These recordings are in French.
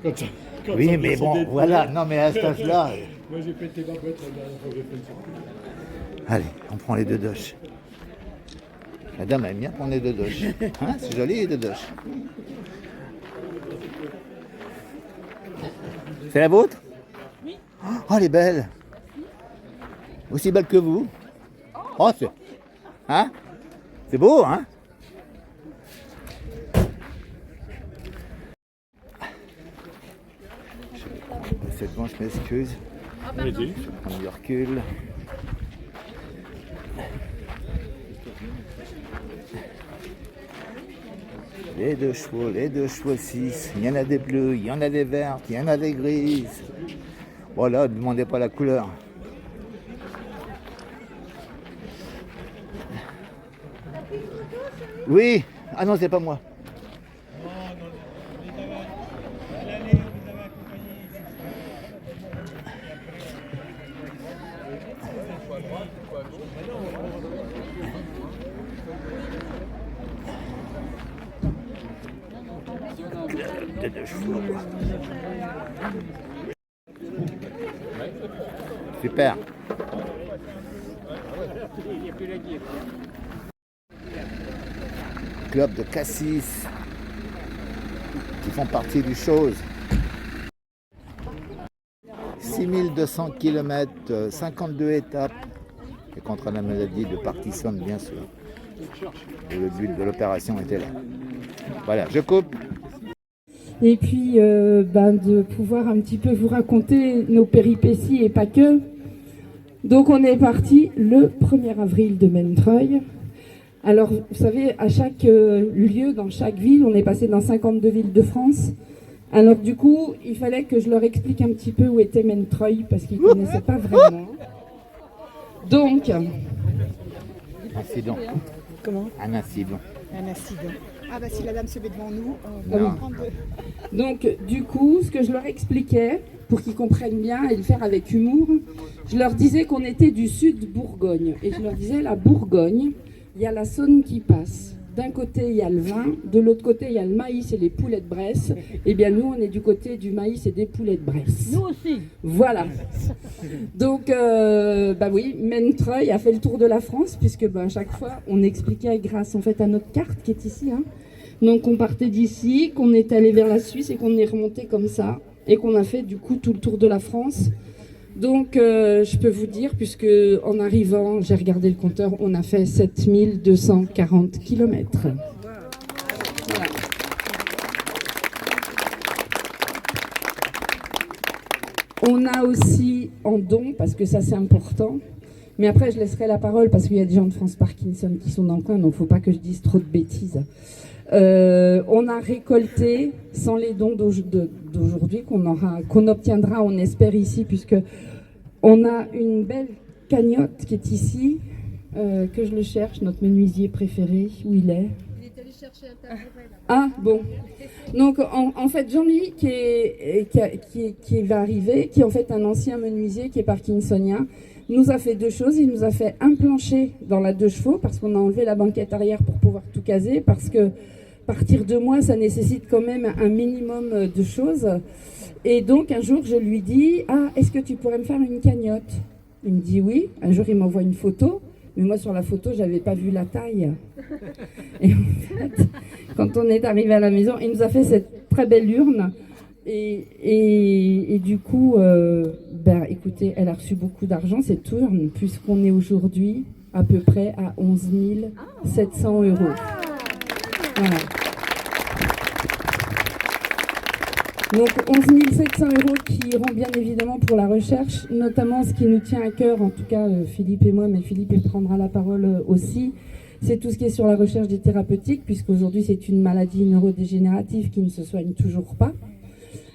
Quand Oui, ça mais descendait bon, de voilà. terre. Non, mais à cet âge-là. Moi j'ai pété ma boîte la dernière fois que j'ai fait le circuit. Allez, on prend les deux doches. La dame aime bien prendre les deux doches. Hein, c'est joli les deux doches. C'est la vôtre? Oui. Oh, elle est belle. Aussi belle que vous. Oh, c'est... Hein? C'est beau, hein? C'est bon, je m'excuse. Vas-y. Je vais prendre du recul. Les deux chevaux 6. Il y en a des bleus, il y en a des vertes, il y en a des grises. Voilà, ne demandez pas la couleur. Oui. Ah non, c'est pas moi. Deux chevaux. Super. Club de Cassis qui font partie du chose. 6200 km, 52 étapes et contre la maladie de Parkinson bien sûr. Et le but de l'opération était là. Voilà, je coupe. Et puis de pouvoir un petit peu vous raconter nos péripéties et pas que. Donc on est parti le 1er avril de Montreuil. Alors vous savez, à chaque lieu, dans chaque ville, on est passé dans 52 villes de France. Alors du coup, il fallait que je leur explique un petit peu où était Montreuil parce qu'ils ne connaissaient pas vraiment. Donc... Incident. Comment? Un incident. Un accident. Ah bah si la dame se met devant nous, on Non. va prendre... Donc, du coup, ce que je leur expliquais, pour qu'ils comprennent bien et le faire avec humour, je leur disais qu'on était du sud Bourgogne. Et je leur disais, la Bourgogne, il y a la Saône qui passe. D'un côté, il y a le vin, de l'autre côté, il y a le maïs et les poulets de Bresse. Eh bien, nous, on est du côté du maïs et des poulets de Bresse. Nous aussi. Voilà. Donc, oui, Montreuil a fait le tour de la France, puisque à chaque fois, on expliquait grâce en fait à notre carte qui est ici. Hein. Donc, on partait d'ici, qu'on est allé vers la Suisse et qu'on est remonté comme ça, et qu'on a fait du coup tout le tour de la France. Donc, je peux vous dire, puisque en arrivant, j'ai regardé le compteur, on a fait 7240 km. Voilà. On a aussi en don, parce que ça c'est important, mais après je laisserai la parole parce qu'il y a des gens de France Parkinson qui sont dans le coin, donc il ne faut pas que je dise trop de bêtises. On a récolté, sans les dons d'aujourd'hui, qu'on obtiendra, on espère ici, puisque on a une belle cagnotte qui est ici, que je le cherche, notre menuisier préféré, où il est. Il est allé chercher un tabouret là. Ah bon. Donc en fait Jean-Louis qui va arriver, qui est en fait un ancien menuisier qui est parkinsonien, nous a fait deux choses. Il nous a fait un plancher dans la 2 chevaux parce qu'on a enlevé la banquette arrière pour pouvoir tout caser, parce que partir de moi ça nécessite quand même un minimum de choses. Et donc un jour je lui dis « Ah, est-ce que tu pourrais me faire une cagnotte ?» Il me dit oui. Un jour il m'envoie une photo, mais moi sur la photo j'avais pas vu la taille. Et en fait, quand on est arrivé à la maison, il nous a fait cette très belle urne. Et du coup, écoutez, elle a reçu beaucoup d'argent, cette urne, puisqu'on est aujourd'hui à peu près à 11 700 €. Voilà. Donc 11 700 € qui iront bien évidemment pour la recherche, notamment ce qui nous tient à cœur, en tout cas Philippe et moi, mais Philippe il prendra la parole aussi, c'est tout ce qui est sur la recherche des thérapeutiques, puisqu'aujourd'hui c'est une maladie neurodégénérative qui ne se soigne toujours pas.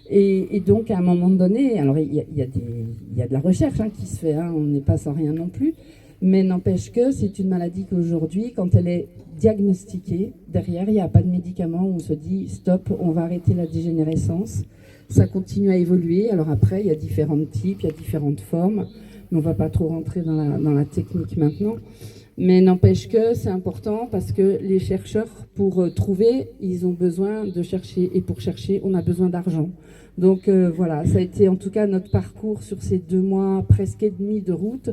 Et donc à un moment donné, alors il y a de la recherche qui se fait, on n'est pas sans rien non plus, mais n'empêche que c'est une maladie qu'aujourd'hui, quand elle est diagnostiquée, derrière il n'y a pas de médicament où on se dit stop, on va arrêter la dégénérescence. Ça continue à évoluer. Alors après il y a différents types, il y a différentes formes, mais on ne va pas trop rentrer dans la technique maintenant. Mais n'empêche que c'est important parce que les chercheurs, pour trouver, ils ont besoin de chercher. Et pour chercher, on a besoin d'argent. Donc voilà, ça a été en tout cas notre parcours sur ces 2 mois, presque et demi de route.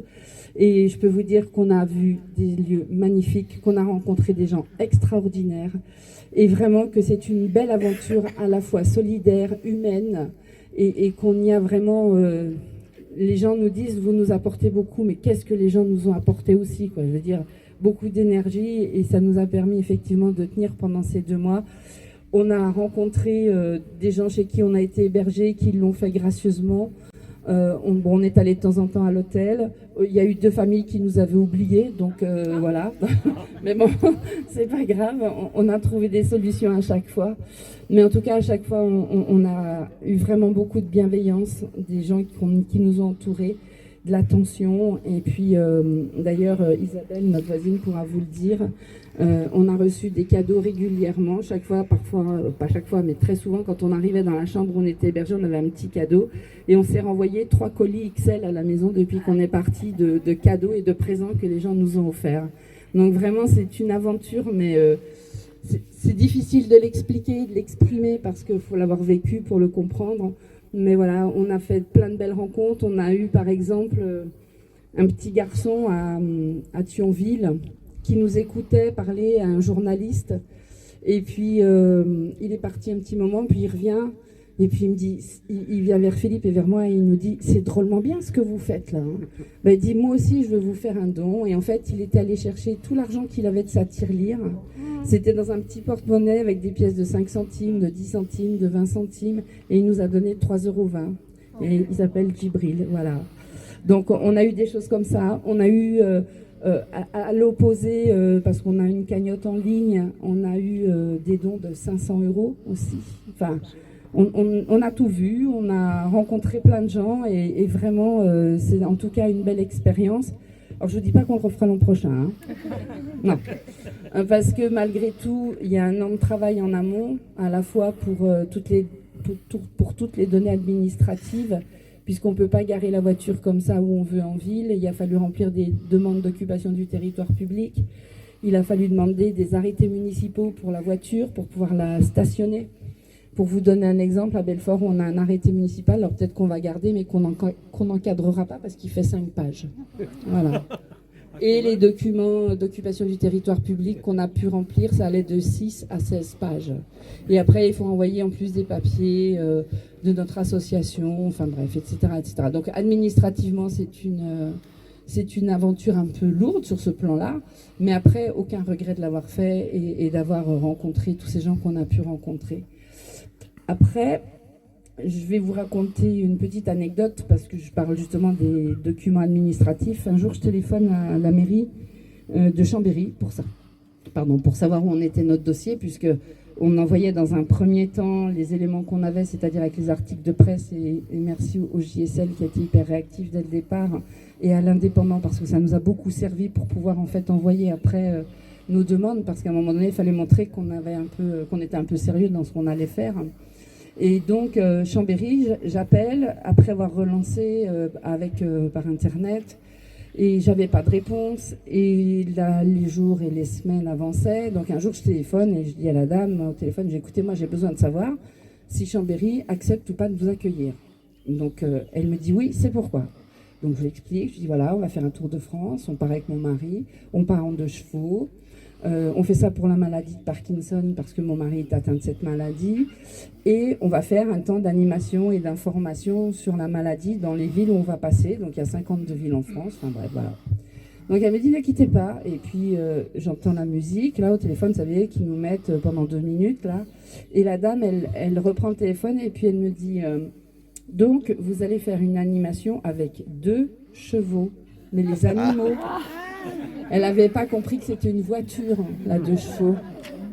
Et je peux vous dire qu'on a vu des lieux magnifiques, qu'on a rencontré des gens extraordinaires. Et vraiment que c'est une belle aventure à la fois solidaire, humaine, et qu'on y a vraiment... les gens nous disent, vous nous apportez beaucoup, mais qu'est-ce que les gens nous ont apporté aussi, quoi. Je veux dire, beaucoup d'énergie, et ça nous a permis effectivement de tenir pendant ces 2 mois. On a rencontré des gens chez qui on a été hébergés, qui l'ont fait gracieusement. On est allé de temps en temps à l'hôtel. Il y a eu 2 familles qui nous avaient oubliés, donc voilà. Mais bon, c'est pas grave, on a trouvé des solutions à chaque fois. Mais en tout cas, à chaque fois, on a eu vraiment beaucoup de bienveillance, des gens qui nous ont entourés, de l'attention. Et puis, d'ailleurs, Isabelle, notre voisine, pourra vous le dire, on a reçu des cadeaux régulièrement, chaque fois, parfois, pas chaque fois, mais très souvent, quand on arrivait dans la chambre où on était hébergé, on avait un petit cadeau. Et on s'est renvoyé 3 colis XL à la maison depuis qu'on est parti de cadeaux et de présents que les gens nous ont offerts. Donc vraiment, c'est une aventure, mais c'est difficile de l'expliquer, de l'exprimer, parce qu'il faut l'avoir vécu pour le comprendre. Mais voilà, on a fait plein de belles rencontres. On a eu, par exemple, un petit garçon à Thionville qui nous écoutait parler à un journaliste. Et puis, il est parti un petit moment, puis il revient. Et puis il me dit, il vient vers Philippe et vers moi et il nous dit, c'est drôlement bien ce que vous faites là. Hein. Ben, il dit, moi aussi je veux vous faire un don. Et en fait, il était allé chercher tout l'argent qu'il avait de sa tirelire. C'était dans un petit porte-monnaie avec des pièces de 5 centimes, de 10 centimes, de 20 centimes. Et il nous a donné 3,20 €. Et il s'appelle Djibril, voilà. Donc on a eu des choses comme ça. On a eu, à l'opposé, parce qu'on a une cagnotte en ligne, on a eu des dons de 500 € aussi. Enfin... On a tout vu, on a rencontré plein de gens et vraiment, c'est en tout cas une belle expérience. Alors je ne vous dis pas qu'on le refera l'an prochain, hein. Non, parce que malgré tout, il y a un an de travail en amont, à la fois pour toutes les données administratives, puisqu'on ne peut pas garer la voiture comme ça où on veut en ville. Il a fallu remplir des demandes d'occupation du territoire public. Il a fallu demander des arrêtés municipaux pour la voiture, pour pouvoir la stationner. Pour vous donner un exemple, à Belfort, on a un arrêté municipal, alors peut-être qu'on va garder, mais qu'on n'encadrera pas parce qu'il fait 5 pages. Voilà. Et les documents d'occupation du territoire public qu'on a pu remplir, ça allait de 6 à 16 pages. Et après, il faut envoyer en plus des papiers de notre association, enfin bref, etc., etc. Donc administrativement, c'est une aventure un peu lourde sur ce plan-là, mais après, aucun regret de l'avoir fait et d'avoir rencontré tous ces gens qu'on a pu rencontrer. Après, je vais vous raconter une petite anecdote parce que je parle justement des documents administratifs. Un jour, je téléphone à la mairie de Chambéry pour savoir où en était notre dossier, puisque on envoyait dans un premier temps les éléments qu'on avait, c'est-à-dire avec les articles de presse, et merci au JSL qui a été hyper réactif dès le départ, et à l'Indépendant parce que ça nous a beaucoup servi pour pouvoir en fait envoyer après nos demandes, parce qu'à un moment donné, il fallait montrer qu'on était un peu sérieux dans ce qu'on allait faire. Et donc, Chambéry, j'appelle, après avoir relancé par Internet, et j'avais pas de réponse. Et là, les jours et les semaines avançaient. Donc, un jour, je téléphone et je dis à la dame au téléphone, écoutez, moi, j'ai besoin de savoir si Chambéry accepte ou pas de vous accueillir. Donc, elle me dit oui, c'est pourquoi. Donc, je lui explique, je dis voilà, on va faire un tour de France, on part avec mon mari, on part en 2 chevaux. On fait ça pour la maladie de Parkinson parce que mon mari est atteint de cette maladie, et on va faire un temps d'animation et d'information sur la maladie dans les villes où on va passer. Donc il y a 52 villes en France, enfin bref, voilà. Donc elle me dit ne quittez pas, et puis j'entends la musique là au téléphone, vous savez, qu'ils nous mettent pendant 2 minutes là, et la dame elle reprend le téléphone et puis elle me dit donc vous allez faire une animation avec 2 chevaux, mais les animaux. Elle n'avait pas compris que c'était une voiture, la 2 chevaux.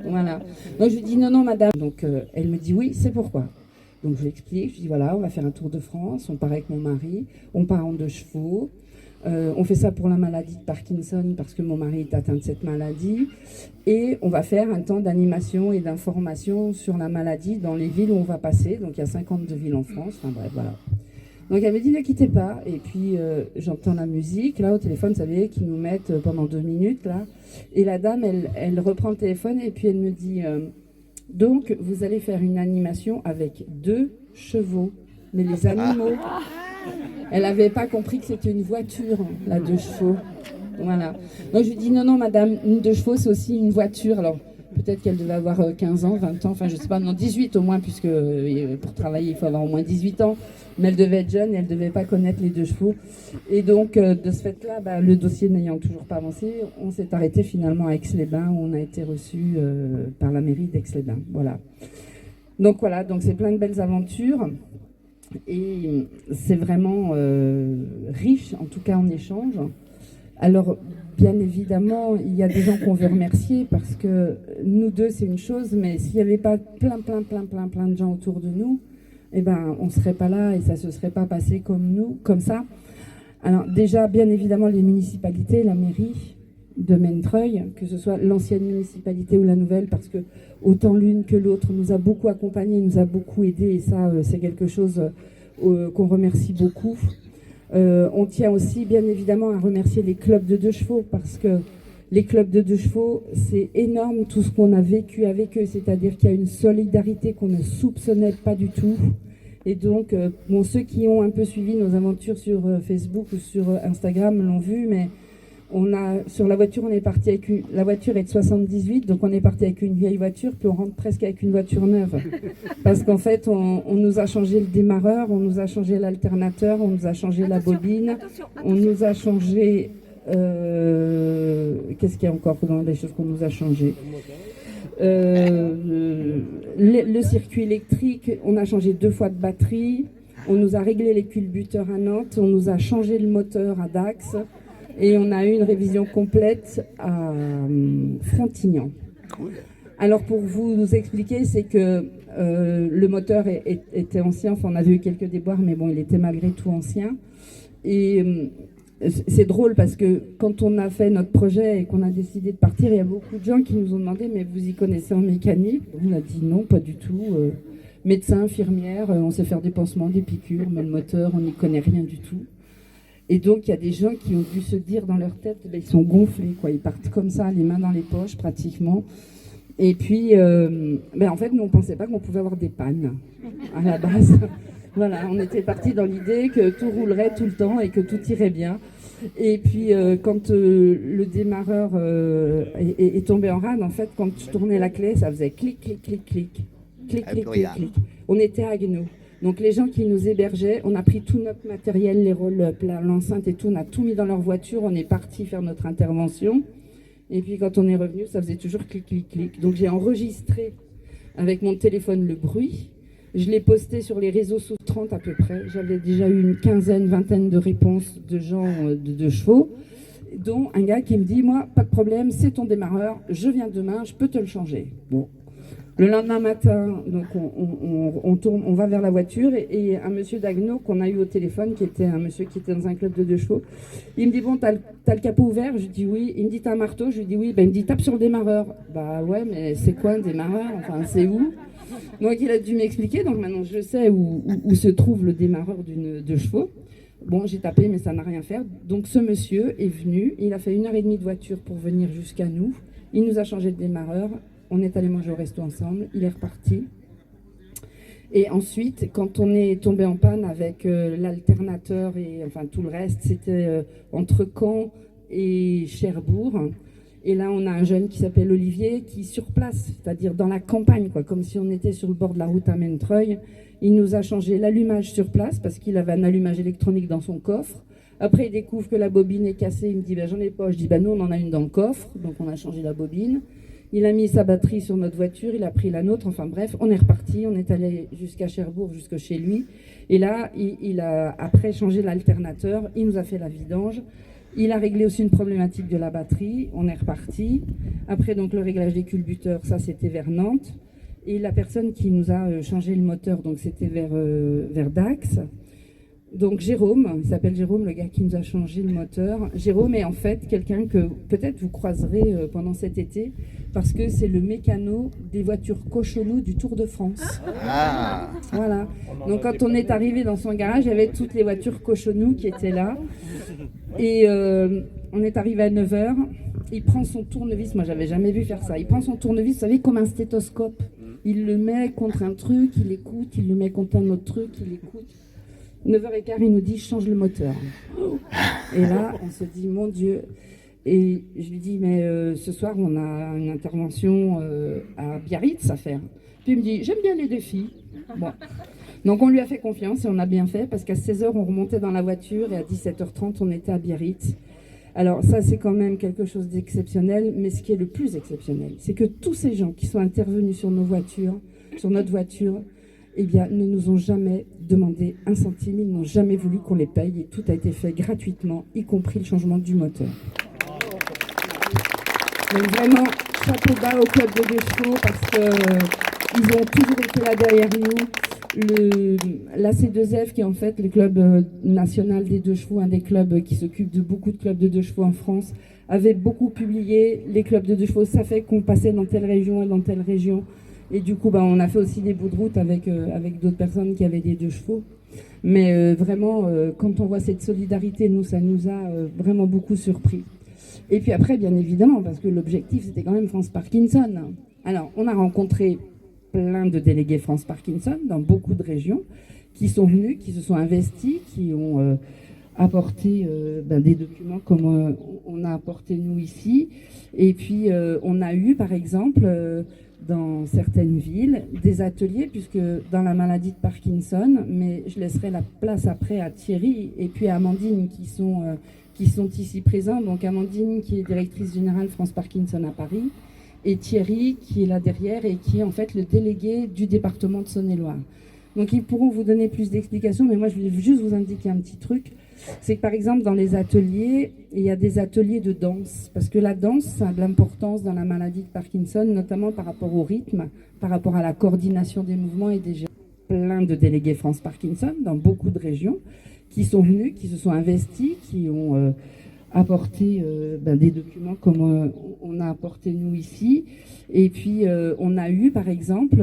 Voilà. Donc je lui dis non, madame. Donc elle me dit oui, c'est pourquoi. Donc je lui explique, je dis voilà, on va faire un tour de France, on part avec mon mari, on part en 2 chevaux. On fait ça pour la maladie de Parkinson parce que mon mari est atteint de cette maladie. Et on va faire un temps d'animation et d'information sur la maladie dans les villes où on va passer. Donc il y a 52 villes en France, enfin bref, voilà. Donc elle me dit ne quittez pas. Et puis j'entends la musique là au téléphone, vous savez, qui nous mettent pendant 2 minutes là. Et la dame, elle reprend le téléphone et puis elle me dit donc vous allez faire une animation avec 2 chevaux, mais les animaux. Elle n'avait pas compris que c'était une voiture, la 2 chevaux. Voilà. Donc je lui dis non madame, une 2 chevaux c'est aussi une voiture. Alors peut-être qu'elle devait avoir 15 ans, 20 ans, enfin je sais pas, non 18 au moins, puisque pour travailler il faut avoir au moins 18 ans. Mais elle devait être jeune et elle devait pas connaître les 2 chevaux. Et donc de ce fait-là, le dossier n'ayant toujours pas avancé, on s'est arrêté finalement à Aix-les-Bains, où on a été reçu par la mairie d'Aix-les-Bains. Voilà. Donc voilà, donc c'est plein de belles aventures. Et c'est vraiment riche, en tout cas en échange. Alors, bien évidemment, il y a des gens qu'on veut remercier parce que nous deux, c'est une chose, mais s'il n'y avait pas plein de gens autour de nous, eh ben, on ne serait pas là et ça ne se serait pas passé comme ça. Alors, déjà, bien évidemment, les municipalités, la mairie de Montreuil, que ce soit l'ancienne municipalité ou la nouvelle, parce que autant l'une que l'autre nous a beaucoup accompagnés, nous a beaucoup aidés, et ça, c'est quelque chose qu'on remercie beaucoup. On tient aussi bien évidemment à remercier les clubs de 2 chevaux, parce que les clubs de 2 chevaux, c'est énorme tout ce qu'on a vécu avec eux, c'est-à-dire qu'il y a une solidarité qu'on ne soupçonnait pas du tout. Et donc, ceux qui ont un peu suivi nos aventures sur Facebook ou sur Instagram l'ont vu, mais sur la voiture, on est parti avec la voiture est de 78, donc on est parti avec une vieille voiture, puis on rentre presque avec une voiture neuve. Parce qu'en fait, on nous a changé le démarreur, on nous a changé l'alternateur, on nous a changé la bobine, on nous a changé... qu'est-ce qu'il y a encore dans les choses qu'on nous a changé, le circuit électrique, on a changé 2 fois de batterie, on nous a réglé les culbuteurs à Nantes, on nous a changé le moteur à Dax, et on a eu une révision complète à Frontignan. Cool. Alors pour vous expliquer, c'est que le moteur était ancien, enfin on avait eu quelques déboires, mais bon, il était malgré tout ancien. Et c'est drôle parce que quand on a fait notre projet et qu'on a décidé de partir, il y a beaucoup de gens qui nous ont demandé mais vous y connaissez en mécanique? On a dit non, pas du tout. Médecin, infirmière, on sait faire des pansements, des piqûres, mais le moteur, on n'y connaît rien du tout. Et donc il y a des gens qui ont dû se dire dans leur tête, ils sont gonflés, quoi. Ils partent comme ça, les mains dans les poches pratiquement. Et puis, en fait, nous on ne pensait pas qu'on pouvait avoir des pannes à la base. Voilà, on était parti dans l'idée que tout roulerait tout le temps et que tout irait bien. Et puis, quand le démarreur est tombé en rade, en fait, quand je tournais la clé, ça faisait clic, clic, clic, clic, clic, clic, clic, clic. On était à Haguenau. Donc, les gens qui nous hébergeaient, on a pris tout notre matériel, les roll-up, l'enceinte et tout, on a tout mis dans leur voiture, on est parti faire notre intervention. Et puis, quand on est revenu, ça faisait toujours clic, clic, clic. Donc, j'ai enregistré avec mon téléphone le bruit. Je l'ai posté sur les réseaux sous 30 à peu près. J'avais déjà eu une quinzaine, vingtaine de réponses de gens de chevaux, dont un gars qui me dit, moi, pas de problème, c'est ton démarreur, je viens demain, je peux te le changer. Bon. Le lendemain matin, donc on va vers la voiture et un monsieur d'Haguenau qu'on a eu au téléphone, qui était un monsieur qui était dans un club de 2 chevaux, il me dit, bon, t'as le capot ouvert? Je lui dis oui. Il me dit, t'as un marteau? Je lui dis oui. Ben, il me dit, tape sur le démarreur. Bah ouais, mais c'est quoi un démarreur? Enfin, c'est où? Donc il a dû m'expliquer, donc maintenant je sais où se trouve le démarreur de chevaux. Bon, j'ai tapé, mais ça n'a rien fait. Donc ce monsieur est venu, il a fait 1h30 de voiture pour venir jusqu'à nous. Il nous a changé de démarreur, on est allé manger au resto ensemble, il est reparti. Et ensuite, quand on est tombé en panne avec l'alternateur et enfin tout le reste, c'était entre Caen et Cherbourg. Et là, on a un jeune qui s'appelle Olivier qui, sur place, c'est-à-dire dans la campagne, quoi, comme si on était sur le bord de la route à Montreuil, il nous a changé l'allumage sur place parce qu'il avait un allumage électronique dans son coffre. Après, il découvre que la bobine est cassée. Il me dit, ben, j'en ai pas. Je dis, ben, nous, on en a une dans le coffre. Donc, on a changé la bobine. Il a mis sa batterie sur notre voiture. Il a pris la nôtre. Enfin, bref, on est reparti. On est allé jusqu'à Cherbourg, jusque chez lui. Et là, il a après changé l'alternateur. Il nous a fait la vidange. Il a réglé aussi une problématique de la batterie. On est reparti. Après, donc, le réglage des culbuteurs, ça, c'était vers Nantes. Et la personne qui nous a changé le moteur, donc, c'était vers Dax. Donc Jérôme, il s'appelle Jérôme, le gars qui nous a changé le moteur. Jérôme est en fait quelqu'un que peut-être vous croiserez pendant cet été, parce que c'est le mécano des voitures Cochonou du Tour de France. Ah, Voilà. Donc quand on est arrivé dans son garage, il y avait toutes les voitures Cochonou qui étaient là. Et on est arrivé à 9h. Il prend son tournevis, moi j'avais jamais vu faire ça. Il prend son tournevis, vous savez, comme un stéthoscope. Il le met contre un truc, il écoute, il le met contre un autre truc, il écoute. 9h15, il nous dit change le moteur. Et là, on se dit mon Dieu. Et je lui dis mais ce soir on a une intervention à Biarritz à faire. Puis il me dit j'aime bien les défis. Bon. Donc on lui a fait confiance et on a bien fait parce qu'à 16h on remontait dans la voiture et à 17h30 on était à Biarritz. Alors ça c'est quand même quelque chose d'exceptionnel, mais ce qui est le plus exceptionnel, c'est que tous ces gens qui sont intervenus sur nos voitures, sur notre voiture, eh bien, ne nous ont jamais demandé un centime, ils n'ont jamais voulu qu'on les paye et tout a été fait gratuitement, y compris le changement du moteur. Donc vraiment, chapeau bas au club des deux chevaux parce qu'ils ont toujours été là derrière nous. L'AC2F, qui est en fait le club national des deux chevaux, un des clubs qui s'occupe de beaucoup de clubs de deux chevaux en France, avait beaucoup publié les clubs de deux chevaux. Ça fait qu'on passait dans telle région et dans telle région. Et du coup, on a fait aussi des bouts de route avec d'autres personnes qui avaient des deux chevaux. Mais vraiment, quand on voit cette solidarité, nous, ça nous a vraiment beaucoup surpris. Et puis après, bien évidemment, parce que l'objectif, c'était quand même France Parkinson. Alors, on a rencontré plein de délégués France Parkinson dans beaucoup de régions qui sont venus, qui se sont investis, qui ont apporté des documents comme on a apporté nous ici. Et puis, on a eu, par exemple... dans certaines villes, des ateliers, puisque dans la maladie de Parkinson, mais je laisserai la place après à Thierry et puis à Amandine qui sont ici présents. Donc Amandine qui est directrice générale France Parkinson à Paris et Thierry qui est là derrière et qui est en fait le délégué du département de Saône-et-Loire. Donc ils pourront vous donner plus d'explications, mais moi je voulais juste vous indiquer un petit truc. C'est que par exemple dans les ateliers, il y a des ateliers de danse, parce que la danse, ça a de l'importance dans la maladie de Parkinson, notamment par rapport au rythme, par rapport à la coordination des mouvements et des gestes. Plein de délégués France Parkinson dans beaucoup de régions qui sont venus, qui se sont investis, qui ont apporté des documents comme on a apporté nous ici. Et puis on a eu par exemple...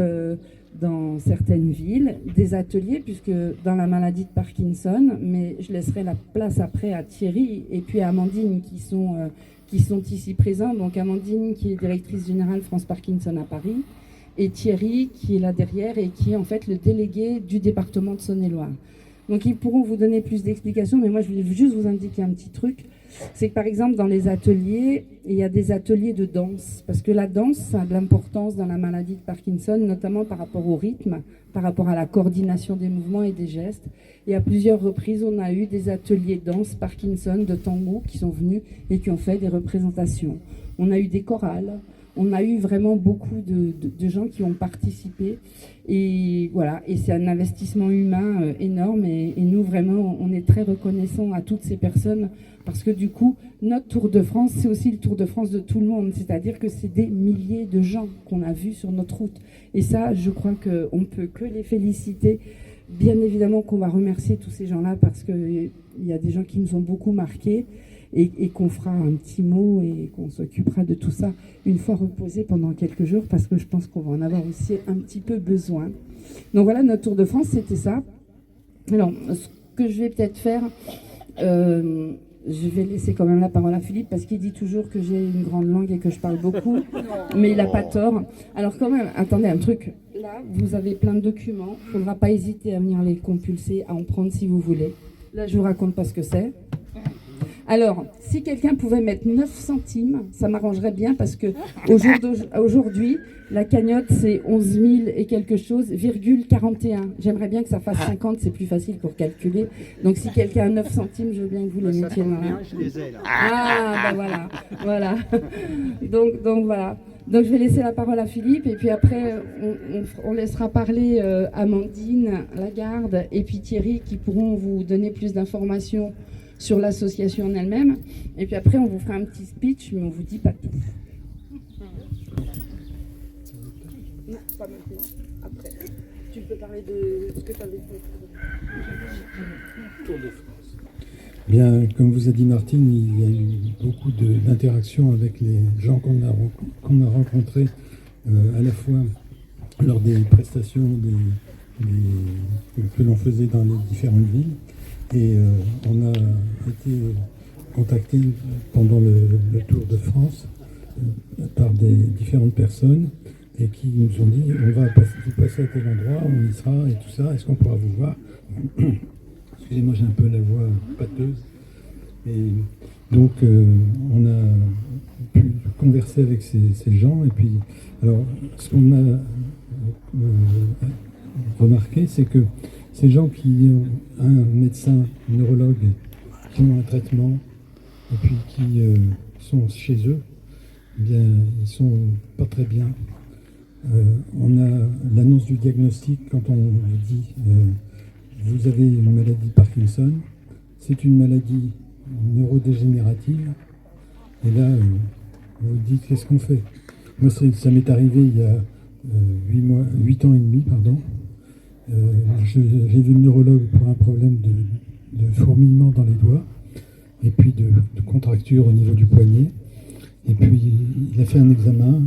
dans certaines villes, des ateliers, puisque dans la maladie de Parkinson, mais je laisserai la place après à Thierry et puis à Amandine qui sont ici présents. Donc Amandine qui est directrice générale France Parkinson à Paris et Thierry qui est là derrière et qui est en fait le délégué du département de Saône-et-Loire. Donc ils pourront vous donner plus d'explications, mais moi je voulais juste vous indiquer un petit truc. C'est que par exemple dans les ateliers, il y a des ateliers de danse, parce que la danse, ça a de l'importance dans la maladie de Parkinson, notamment par rapport au rythme, par rapport à la coordination des mouvements et des gestes. Et à plusieurs reprises, on a eu des ateliers danse Parkinson de tango qui sont venus et qui ont fait des représentations. On a eu des chorales. On a eu vraiment beaucoup de gens qui ont participé et voilà, et c'est un investissement humain énorme et nous vraiment on est très reconnaissants à toutes ces personnes parce que du coup notre Tour de France c'est aussi le Tour de France de tout le monde, c'est-à-dire que c'est des milliers de gens qu'on a vus sur notre route et ça je crois qu'on peut que les féliciter. Bien évidemment qu'on va remercier tous ces gens-là parce qu'il y a des gens qui nous ont beaucoup marqués. Et qu'on fera un petit mot et qu'on s'occupera de tout ça une fois reposé pendant quelques jours parce que je pense qu'on va en avoir aussi un petit peu besoin. Donc voilà, notre Tour de France, c'était ça. Alors, ce que je vais peut-être faire, je vais laisser quand même la parole à Philippe parce qu'il dit toujours que j'ai une grande langue et que je parle beaucoup, mais il n'a pas tort. Alors quand même, attendez un truc. Là, vous avez plein de documents. Il ne faudra pas hésiter à venir les compulser, à en prendre si vous voulez. Là, je ne vous raconte pas ce que c'est. Alors, si quelqu'un pouvait mettre 9 centimes, ça m'arrangerait bien parce que aujourd'hui, la cagnotte, c'est 11 000 et quelque chose, virgule 41. J'aimerais bien que ça fasse 50, c'est plus facile pour calculer. Donc, si quelqu'un a 9 centimes, je veux bien que vous les mettiez dans la... Ah, ben voilà. Donc voilà. Donc, je vais laisser la parole à Philippe et puis après, on laissera parler Amandine, Lagarde et puis Thierry qui pourront vous donner plus d'informations sur l'association en elle-même. Et puis après, on vous fera un petit speech, mais on vous dit pas tout. Non, pas maintenant. Après. Tu peux parler de ce que tu avais fait. Tour de France. Bien, comme vous a dit Martine, il y a eu beaucoup d'interactions avec les gens qu'on a rencontrés à la fois lors des prestations que l'on faisait dans les différentes villes. Et on a été contacté pendant le Tour de France par des différentes personnes et qui nous ont dit on va passer à tel endroit, on y sera et tout ça, est-ce qu'on pourra vous voir? Excusez-moi, j'ai un peu la voix pâteuse. Et donc on a pu converser avec ces gens. Et puis, alors, ce qu'on a remarqué, c'est que ces gens qui ont un médecin, un neurologue, qui ont un traitement, et puis qui sont chez eux, eh bien, ils sont pas très bien. On a l'annonce du diagnostic quand on vous dit vous avez une maladie Parkinson, c'est une maladie neurodégénérative, et là vous vous dites qu'est-ce qu'on fait? Moi ça m'est arrivé il y a 8 ans et demi, pardon. J'ai vu le neurologue pour un problème de fourmillement dans les doigts, et puis de contracture au niveau du poignet, et puis il a fait un examen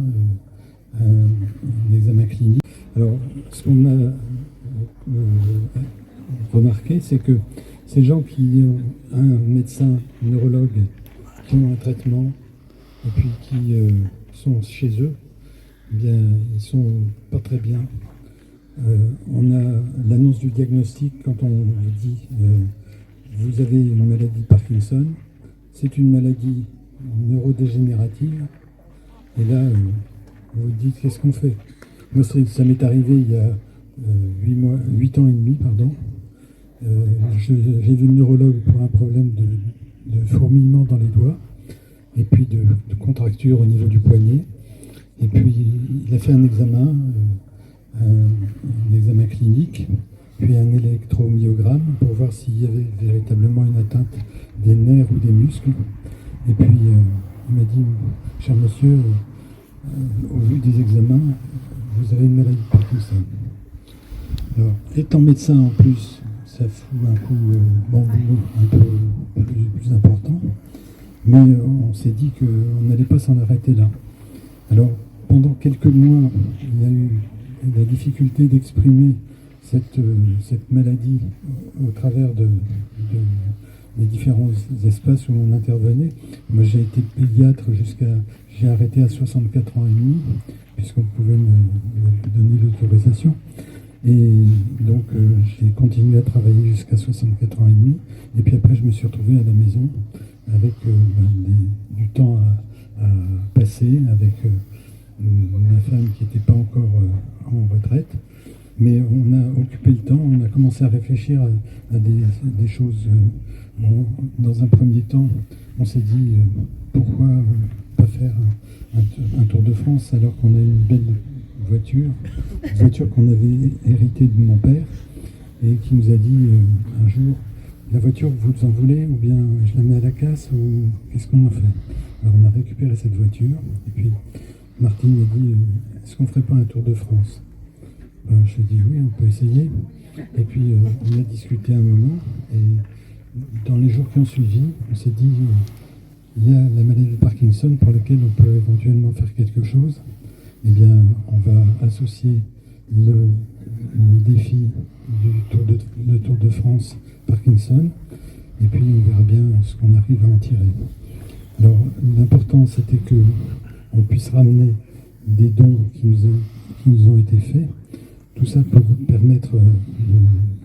clinique. Alors, ce qu'on a remarqué, c'est que ces gens qui ont un médecin, un neurologue, qui ont un traitement, et puis qui sont chez eux, eh bien, ils sont pas très bien. On a l'annonce du diagnostic quand on vous dit vous avez une maladie Parkinson, c'est une maladie neurodégénérative, et là vous vous dites qu'est-ce qu'on fait? Moi ça m'est arrivé il y a 8 ans et demi, pardon. J'ai vu le neurologue pour un problème de fourmillement dans les doigts, et puis de contracture au niveau du poignet, et puis il a fait un examen clinique, puis un électromyogramme pour voir s'il y avait véritablement une atteinte des nerfs ou des muscles. Et puis il m'a dit, cher monsieur, au vu des examens, vous avez une maladie de Parkinson. Alors, étant médecin en plus, ça fout un coup bambou un peu plus important, mais on s'est dit qu'on n'allait pas s'en arrêter là. Alors, pendant quelques mois, il y a eu la difficulté d'exprimer cette maladie au travers des différents espaces où on intervenait. Moi, j'ai été pédiatre j'ai arrêté à 64 ans et demi, puisqu'on pouvait me donner l'autorisation. Et donc, j'ai continué à travailler jusqu'à 64 ans et demi. Et puis après, je me suis retrouvé à la maison avec du temps à passer, avec ma femme qui n'était pas encore en retraite. Mais on a occupé le temps, on a commencé à réfléchir à des choses. Dans un premier temps, on s'est dit pourquoi pas faire un Tour de France alors qu'on a une belle voiture qu'on avait héritée de mon père, et qui nous a dit un jour, la voiture vous en voulez, ou bien je la mets à la casse, ou qu'est-ce qu'on en fait? Alors on a récupéré cette voiture, et puis Martine m'a dit est-ce qu'on ferait pas un Tour de France? Je lui ai dit oui, on peut essayer. Et puis on a discuté un moment, et dans les jours qui ont suivi, on s'est dit il y a la maladie de Parkinson pour laquelle on peut éventuellement faire quelque chose. Eh bien, on va associer le défi du Tour de France Parkinson, et puis on verra bien ce qu'on arrive à en tirer. Alors, l'important, c'était qu'on puisse ramener des dons qui nous ont été faits, tout ça pour permettre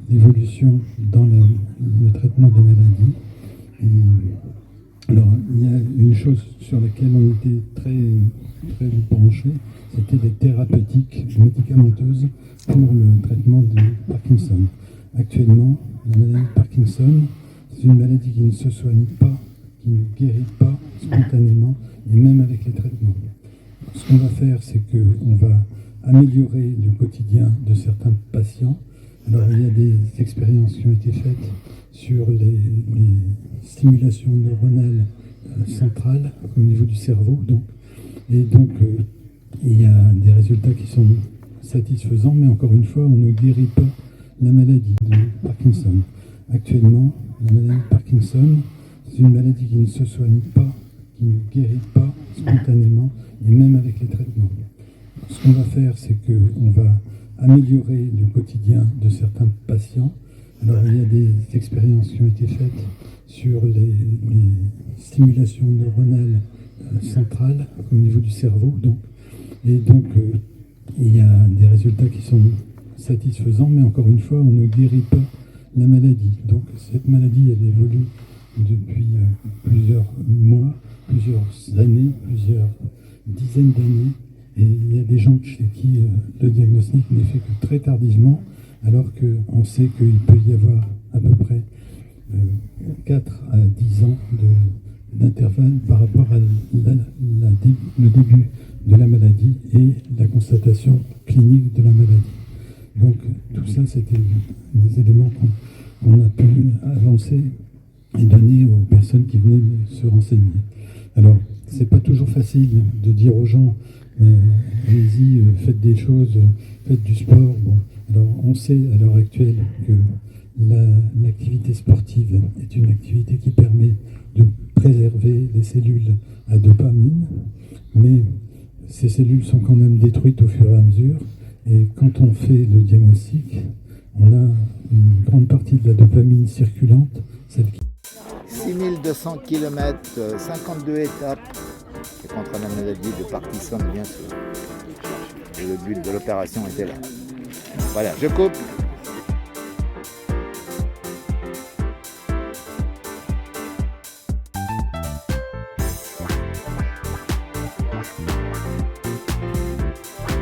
l'évolution dans le traitement des maladies. Et, alors, il y a une chose sur laquelle on était très penchés, c'était les thérapeutiques médicamenteuses pour le traitement de Parkinson. Actuellement, la maladie de Parkinson, c'est une maladie qui ne se soigne pas, qui ne guérit pas spontanément, et même avec les traitements. Ce qu'on va faire, c'est qu'on va améliorer le quotidien de certains patients. Alors, il y a des expériences qui ont été faites sur les stimulations neuronales centrales au niveau du cerveau, et donc il y a des résultats qui sont satisfaisants, mais encore une fois, on ne guérit pas la maladie de Parkinson. Actuellement, la maladie de Parkinson, c'est une maladie qui ne se soigne pas, qui ne guérit pas spontanément, et même avec les traitements. Ce qu'on va faire, c'est qu'on va améliorer le quotidien de certains patients. Alors, il y a des expériences qui ont été faites sur les stimulations neuronales centrales au niveau du cerveau. Il y a des résultats qui sont satisfaisants, mais encore une fois, on ne guérit pas la maladie. Donc, cette maladie, elle évolue depuis plusieurs mois, plusieurs années, plusieurs dizaines d'années. Et il y a des gens chez qui le diagnostic n'est fait que très tardivement, alors qu'on sait qu'il peut y avoir à peu près 4 à 10 ans d'intervalle par rapport à le début de la maladie et la constatation clinique de la maladie. Donc tout ça, c'était des éléments qu'on a pu avancer et donner aux personnes qui venaient se renseigner. Alors, c'est pas toujours facile de dire aux gens allez-y, faites des choses, faites du sport. Bon, alors on sait à l'heure actuelle que l'activité sportive est une activité qui permet de préserver les cellules à dopamine, mais ces cellules sont quand même détruites au fur et à mesure, et quand on fait le diagnostic, on a une grande partie de la dopamine circulante, celle qui... 6200 km, 52 étapes, et contre la maladie de Parkinson, bien sûr. Et le but de l'opération était là. Voilà, je coupe.